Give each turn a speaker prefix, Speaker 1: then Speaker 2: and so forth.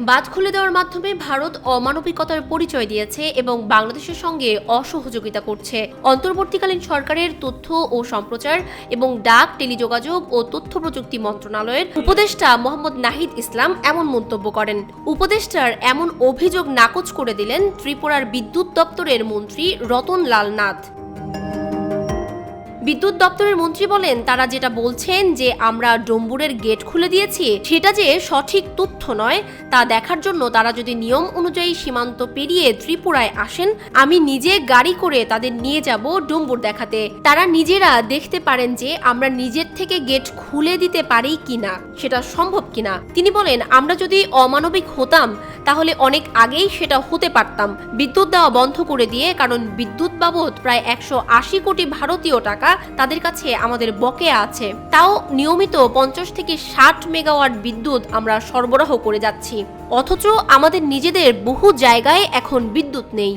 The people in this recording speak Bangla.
Speaker 1: বাঁধ খুলে দেওয়ার মাধ্যমে ভারত অমানবিকতার পরিচয় দিয়েছে এবং বাংলাদেশের সঙ্গে অসহযোগিতা করছে। অন্তর্বর্তীকালীন সরকারের তথ্য ও সম্প্রচার এবং ডাক, টেলিযোগাযোগ ও তথ্য প্রযুক্তি মন্ত্রণালয়ের উপদেষ্টা মোহাম্মদ নাহিদ ইসলাম এমন মন্তব্য করেন। উপদেষ্টার এমন অভিযোগ নাকচ করে দিলেন ত্রিপুরার বিদ্যুৎ দপ্তরের মন্ত্রী রতন লাল নাথ। বিদ্যুৎ দপ্তরের মন্ত্রী বলেন, তারা যেটা বলছেন যে আমরা ডম্বুরের গেট খুলে দিয়েছি, সেটা যে সঠিক তথ্য নয় তা দেখার জন্য তারা যদি নিয়ম অনুযায়ী সীমান্ত পেরিয়ে ত্রিপুরায় আসেন, আমি নিজে গাড়ি করে তাদের নিয়ে যাব ডম্বুর দেখাতে। তারা নিজেরা দেখতে পারেন যে আমরা নিজের থেকে গেট খুলে দিতে পারি কিনা, সেটা সম্ভব কিনা। তিনি বলেন, আমরা যদি অমানবিক হতাম তাহলে অনেক আগেই সেটা হতে পারতাম, বিদ্যুৎ দেওয়া বন্ধ করে দিয়ে, কারণ বিদ্যুৎ বাবদ প্রায় 180 কোটি ভারতীয় টাকা তাদের কাছে আমাদের বকেয়া আছে। তাও নিয়মিত 50 থেকে 60 মেগাওয়াট বিদ্যুৎ আমরা সরবরাহ করে যাচ্ছি, অথচ আমাদের নিজেদের বহু জায়গায় এখন বিদ্যুৎ নেই।